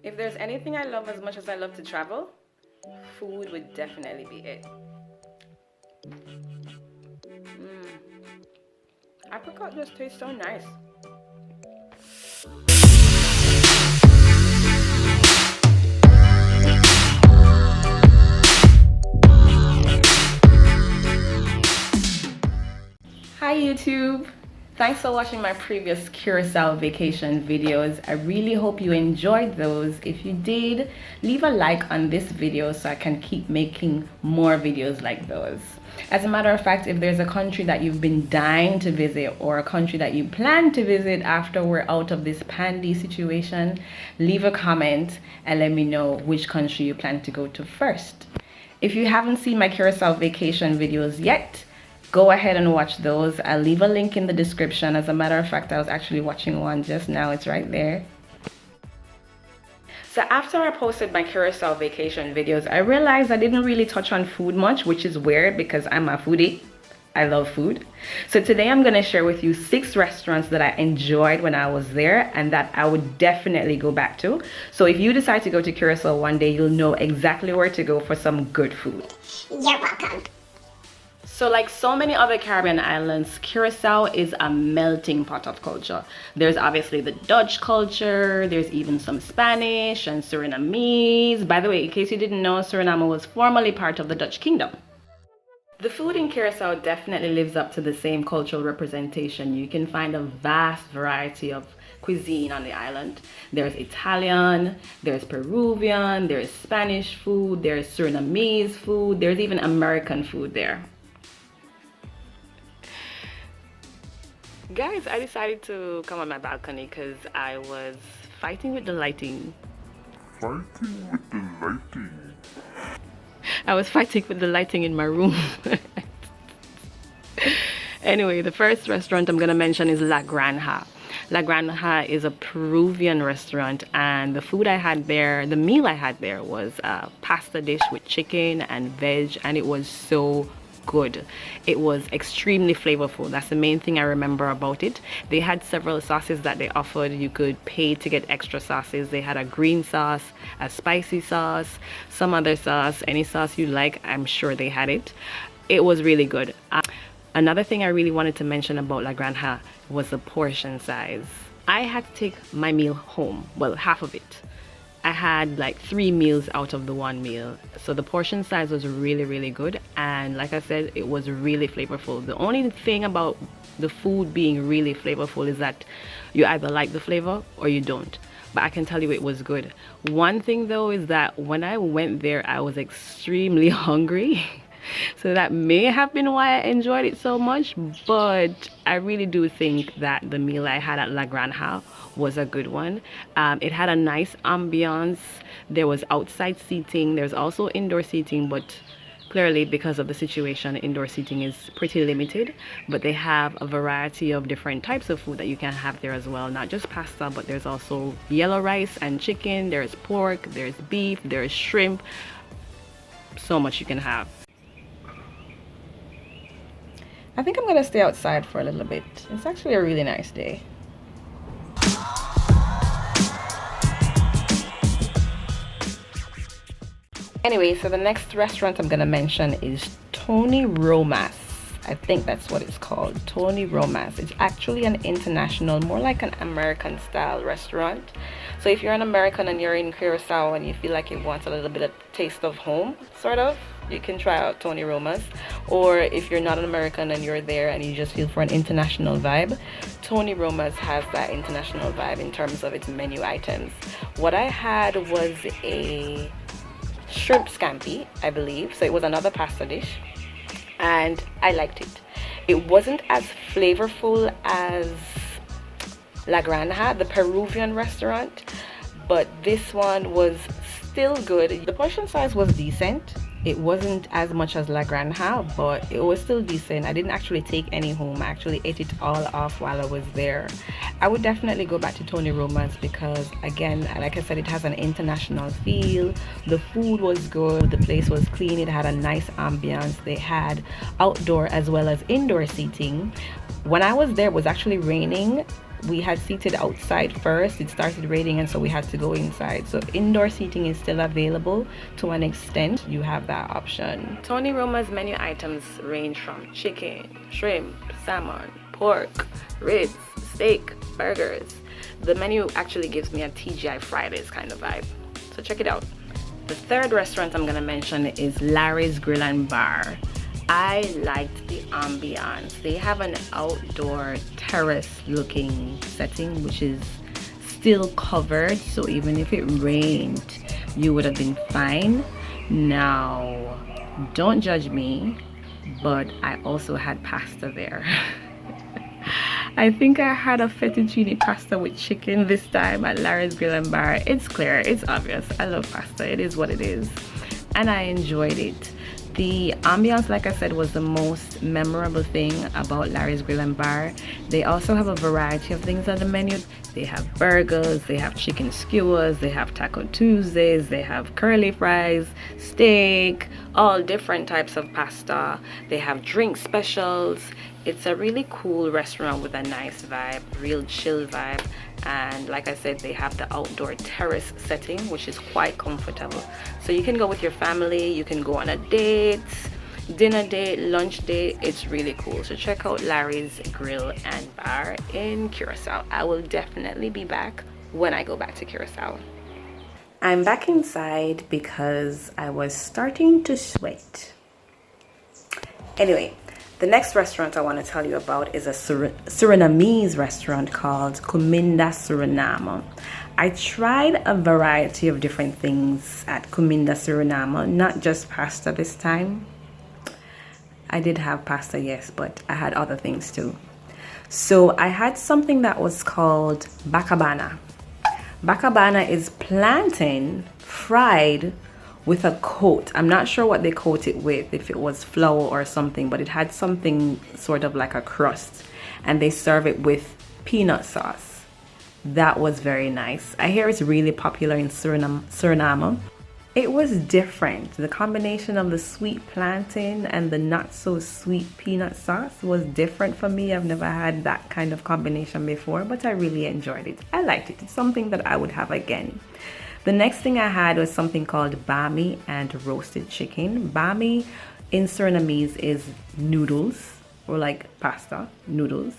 If there's anything I love as much as I love to travel, food would definitely be it. Mm. Apricot just tastes so nice. Hi YouTube! Thanks for watching my previous Curacao vacation videos. I really hope you enjoyed those. If you did, leave a like on this video so I can keep making more videos like those. As a matter of fact, if there's a country that you've been dying to visit or a country that you plan to visit after we're out of this pandy situation, leave a comment and let me know which country you plan to go to first. If you haven't seen my Curacao vacation videos yet, go ahead and watch those. I'll leave a link in the description. As a matter of fact, I was actually watching one just now. It's right there. So after I posted my Curacao vacation videos, I realized I didn't really touch on food much, which is weird because I'm a foodie. I love food. So today I'm going to share with you 6 restaurants that I enjoyed when I was there and that I would definitely go back to. So if you decide to go to Curacao one day, you'll know exactly where to go for some good food. You're welcome. So like so many other Caribbean islands, Curacao is a melting pot of culture. There's obviously the Dutch culture, there's even some Spanish and Surinamese. By the way, in case you didn't know, Suriname was formerly part of the Dutch kingdom. The food in Curacao definitely lives up to the same cultural representation. You can find a vast variety of cuisine on the island. There's Italian, there's Peruvian, there's Spanish food, there's Surinamese food, there's even American food there. Guys, I decided to come on my balcony because I was fighting with the lighting. I was fighting with the lighting in my room. Anyway, the first restaurant I'm gonna mention is La Granja. La Granja is a Peruvian restaurant, and the food I had there, the meal I had there was a pasta dish with chicken and veg, and it was so good. It was extremely flavorful. That's the main thing I remember about it. They had several sauces that they offered. You could pay to get extra sauces. They had a green sauce, a spicy sauce, some other sauce, any sauce you like. I'm sure they had it. It was really good. Another thing I really wanted to mention about La Granja was the portion size. I had to take my meal home, well, half of it. I had like 3 meals out of the 1 meal. So the portion size was really good, and like I said, it was really flavorful. The only thing about the food being really flavorful is that you either like the flavor or you don't. But I can tell you it was good. One thing though is that when I went there, I was extremely hungry. So that may have been why I enjoyed it so much, but I really do think that the meal I had at La Granja was a good one. It had a nice ambiance. There was outside seating. There's also indoor seating, but clearly because of the situation, indoor seating is pretty limited. But they have a variety of different types of food that you can have there as well. Not just pasta, but there's also yellow rice and chicken. There's pork, there's beef, there's shrimp. So much you can have. I think I'm gonna stay outside for a little bit. It's actually a really nice day. Anyway, so the next restaurant I'm gonna mention is Tony Roma's. I think that's what it's called, Tony Roma's. It's actually an international, more like an American style restaurant. So if you're an American and you're in Curacao and you feel like you want a little bit of taste of home, sort of, you can try out Tony Roma's. Or if you're not an American and you're there and you just feel for an international vibe, Tony Roma's has that international vibe in terms of its menu items. What I had was a shrimp scampi, I believe. So it was another pasta dish, and I liked it. It wasn't as flavorful as La Granja, the Peruvian restaurant, but this one was still good. The portion size was decent. It wasn't as much as La Granja, but it was still decent. I didn't actually take any home. I actually ate it all off while I was there. I would definitely go back to Tony Roma's because, again, like I said, it has an international feel. The food was good. The place was clean. It had a nice ambiance. They had outdoor as well as indoor seating. When I was there, it was actually raining, we had seated outside first. It started raining and so we had to go inside. So indoor seating is still available to an extent. You have that option. Tony Roma's menu items range from chicken, shrimp, salmon, pork, ribs, steak, burgers. The menu actually gives me a TGI Fridays kind of vibe. So check it out. The third restaurant I'm gonna mention is Larry's Grill and Bar. I liked the ambiance. They have an outdoor terrace looking setting which is still covered, so even if it rained you would have been fine. Now don't judge me, but I also had pasta there. I think I had a fettuccine pasta with chicken this time at Larry's Grill and Bar. It's clear, it's obvious. I love pasta, it is what it is, and I enjoyed it. The ambiance, like I said, was the most memorable thing about Larry's Grill and Bar. They also have a variety of things on the menu. They have burgers, they have chicken skewers, they have Taco Tuesdays, they have curly fries, steak, all different types of pasta. They have drink specials. It's a really cool restaurant with a nice vibe, real chill vibe. And like I said, they have the outdoor terrace setting, which is quite comfortable. So you can go with your family, you can go on a date, dinner date, lunch date. It's really cool. So check out Larry's Grill and Bar in Curacao. I will definitely be back when I go back to Curacao. I'm back inside because I was starting to sweat. Anyway, the next restaurant I want to tell you about is a Surinamese restaurant called Kuminda Surunama. I tried a variety of different things at Kuminda Surunama, not just pasta this time. I did have pasta, yes, but I had other things too. So I had something that was called bakabana. Bakabana is plantain fried with a coat. I'm not sure what they coat it with, if it was flour or something, but it had something sort of like a crust, and they serve it with peanut sauce. That was very nice. I hear it's really popular in Suriname. It was different. The combination of the sweet plantain and the not so sweet peanut sauce was different for me. I've never had that kind of combination before, but I really enjoyed it. I liked it. It's something that I would have again. The next thing I had was something called bami and roasted chicken. Bami in Surinamese is noodles, or like pasta, noodles.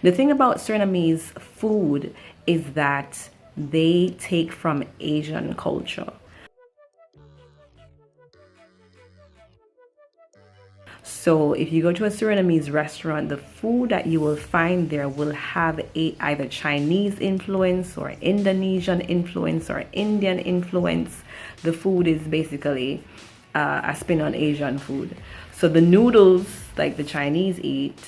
The thing about Surinamese food is that they take from Asian culture. So if you go to a Surinamese restaurant, the food that you will find there will have either Chinese influence or Indonesian influence or Indian influence. The food is basically a spin on Asian food. So the noodles, like the Chinese eat,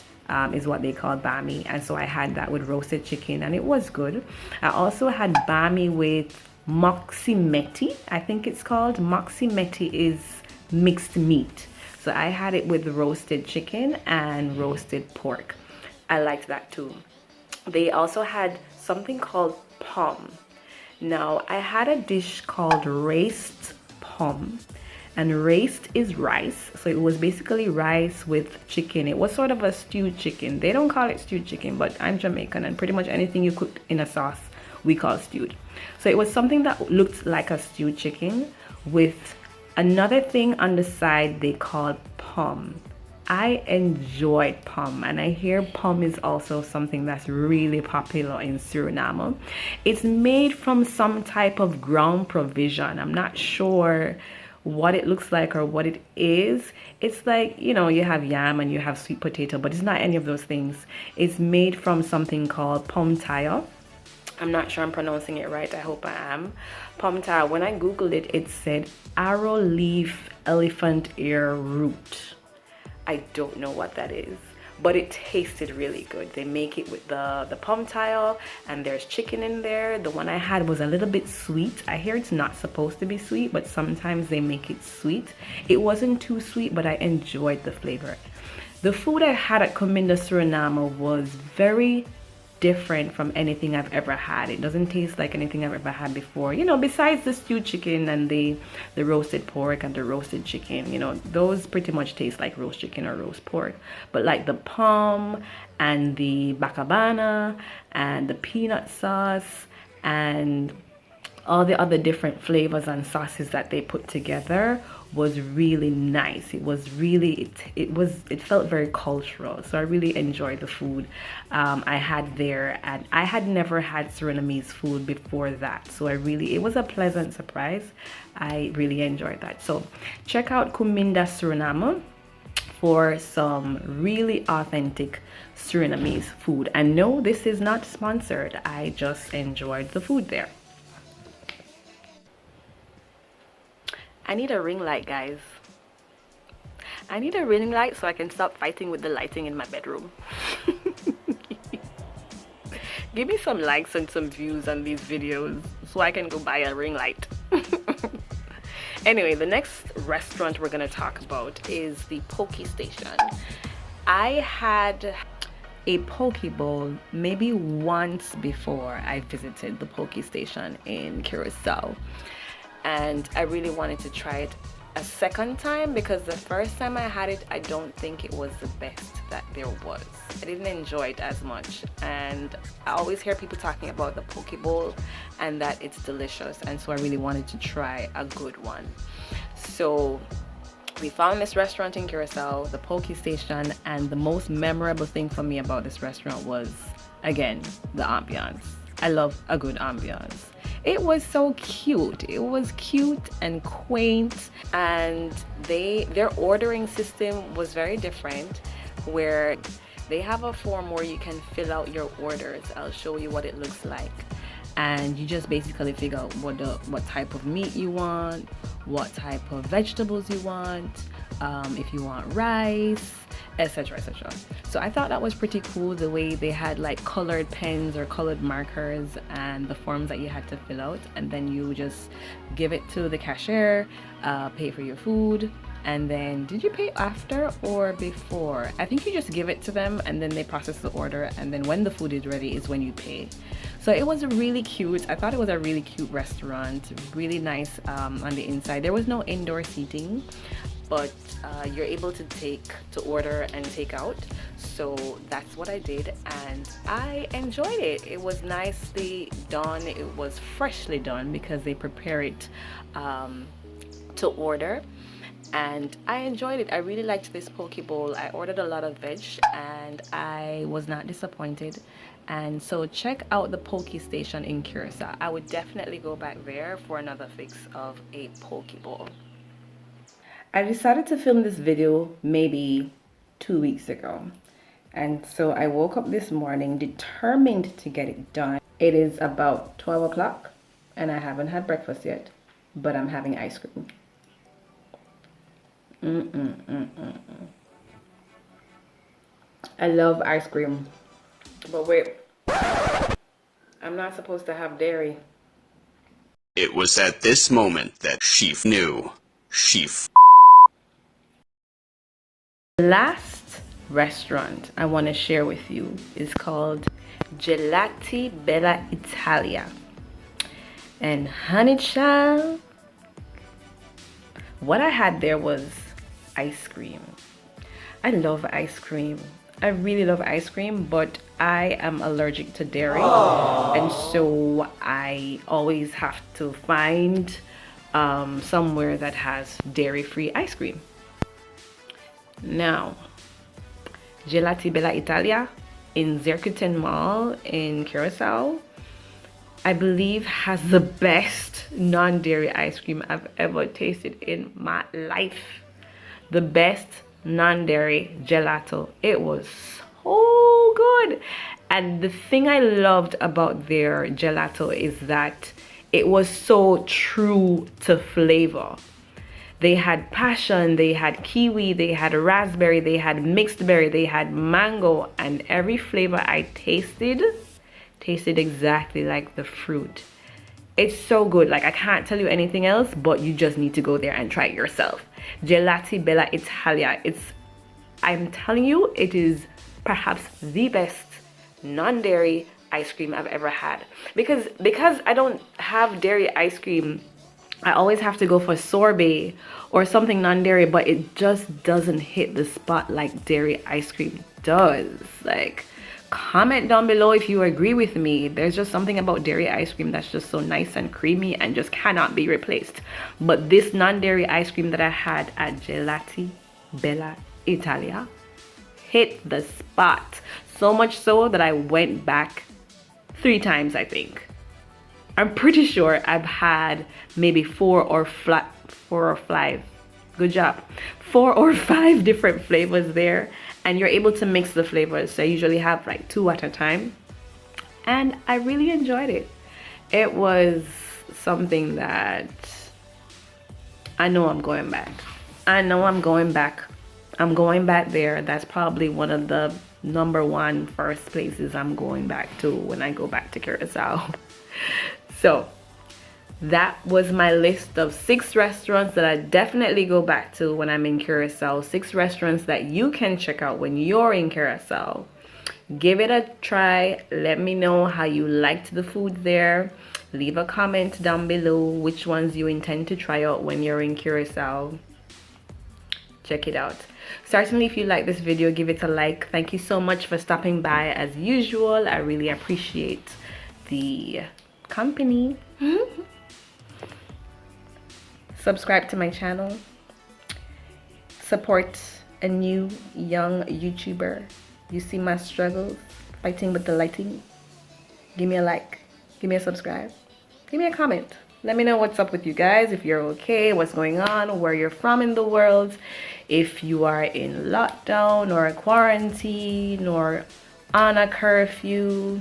is what they call bami. And so I had that with roasted chicken and it was good. I also had bami with moksimeti, I think it's called. Moksimeti is mixed meat. So I had it with roasted chicken and roasted pork. I liked that too. They also had something called pom. Now I had a dish called raced pom, and raced is rice. So it was basically rice with chicken. It was sort of a stewed chicken. They don't call it stewed chicken, but I'm Jamaican and pretty much anything you cook in a sauce we call stewed. So it was something that looked like a stewed chicken with another thing on the side they call pom. I enjoyed pom, and I hear pom is also something that's really popular in Suriname. It's made from some type of ground provision. I'm not sure what it looks like or what it is. It's like, you know, you have yam and you have sweet potato, but it's not any of those things. It's made from something called pom tayo. I'm not sure I'm pronouncing it right. I hope I am. Pom tayo. When I googled it, it said arrow leaf elephant ear root. I don't know what that is, but it tasted really good. They make it with the pom tayo, and there's chicken in there. The one I had was a little bit sweet. I hear it's not supposed to be sweet, but sometimes they make it sweet. It wasn't too sweet, but I enjoyed the flavor. The food I had at Kuminda Surunama was very different from anything I've ever had. It doesn't taste like anything I've ever had before, you know, besides the stewed chicken and the roasted pork and the roasted chicken. You know, those pretty much taste like roast chicken or roast pork. But like the palm and the bacabana and the peanut sauce and all the other different flavors and sauces that they put together was really nice. It was really, it felt very cultural. So I really enjoyed the food I had there, and I had never had Surinamese food before that. So it was a pleasant surprise. I really enjoyed that. So check out Kuminda Surunama for some really authentic Surinamese food. And no, this is not sponsored. I just enjoyed the food there. I need a ring light, guys. I need a ring light so I can stop fighting with the lighting in my bedroom. Give me some likes and some views on these videos so I can go buy a ring light. Anyway, the next restaurant we're gonna talk about is the Poke Station. I had a poke bowl maybe once before I visited the Poke Station in Curacao, and I really wanted to try it a second time because the first time I had it, I don't think it was the best that there was. I didn't enjoy it as much, and I always hear people talking about the poke bowl and that it's delicious, and so I really wanted to try a good one. So we found this restaurant in Curacao, the Poke Station, and the most memorable thing for me about this restaurant was, again, the ambiance. I love a good ambiance. It was so cute. It was cute and quaint, and their ordering system was very different, where they have a form where you can fill out your orders. I'll show you what it looks like, and you just basically figure out what type of meat you want, what type of vegetables you want, if you want rice, etc, etc. So I thought that was pretty cool, the way they had like colored pens or colored markers and the forms that you had to fill out, and then you just give it to the cashier, pay for your food, and then did you pay after or before? I think you just give it to them and then they process the order, and then when the food is ready is when you pay. So it was really cute. I thought it was a really cute restaurant, really nice on the inside. There was no indoor seating, but you're able to order and take out. So that's what I did, and I enjoyed it. It was nicely done. It was freshly done because they prepare it to order, and I enjoyed it. I really liked this poke bowl. I ordered a lot of veg and I was not disappointed. And so check out the Poke Station in Curacao. I would definitely go back there for another fix of a poke bowl. I decided to film this video maybe 2 weeks ago, and so I woke up this morning determined to get it done. It is about 12 o'clock and I haven't had breakfast yet, but I'm having ice cream. I love ice cream, but wait, I'm not supposed to have dairy. It was at this moment that she knew. The last restaurant I want to share with you is called Gelati Bella Italia. And honey child, what I had there was ice cream. I love ice cream. I really love ice cream, but I am allergic to dairy. Aww. And so I always have to find somewhere that has dairy-free ice cream. Now, Gelati Bella Italia in Zerkuten Mall in Curacao, I believe has the best non-dairy ice cream I've ever tasted in my life. The best non-dairy gelato. It was so good. And the thing I loved about their gelato is that it was so true to flavor. They had passion, they had kiwi, they had raspberry, they had mixed berry, they had mango, and every flavor I tasted exactly like the fruit. It's so good. Like, I can't tell you anything else, but you just need to go there and try it yourself. Gelati Bella Italia. I'm telling you, it is perhaps the best non-dairy ice cream I've ever had. Because I don't have dairy ice cream, I always have to go for sorbet or something non-dairy, but it just doesn't hit the spot like dairy ice cream does. Like, comment down below if you agree with me. There's just something about dairy ice cream that's just so nice and creamy and just cannot be replaced. But this non-dairy ice cream that I had at Gelati Bella Italia hit the spot. So much so that I went back 3 times, I think. I'm pretty sure I've had maybe 4 or 5. Good job. 4 or 5 different flavors there, and you're able to mix the flavors. So I usually have like 2 at a time, and I really enjoyed it. It was something that I know I'm going back. I know I'm going back. I'm going back there. That's probably one of the #1 first places I'm going back to when I go back to Curacao. So that was my list of 6 restaurants that I definitely go back to when I'm in Curacao. 6 restaurants that you can check out when you're in Curacao. Give it a try. Let me know how you liked the food there. Leave a comment down below which ones you intend to try out when you're in Curacao. Check it out. Certainly, if you like this video, give it a like. Thank you so much for stopping by as usual. I really appreciate the company. Subscribe to my channel. Support a new young YouTuber. You see my struggles fighting with the lighting. Give me a like. Give me a subscribe. Give me a comment. Let me know what's up with you guys, if you're okay, what's going on, where you're from in the world, if you are in lockdown or a quarantine or on a curfew.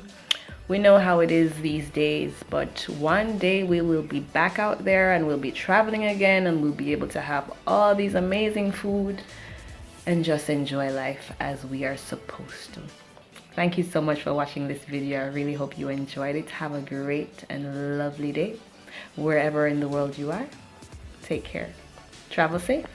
We know how it is these days, but one day we will be back out there and we'll be traveling again, and we'll be able to have all these amazing food and just enjoy life as we are supposed to. Thank you so much for watching this video. I really hope you enjoyed it. Have a great and lovely day wherever in the world you are. Take care. Travel safe.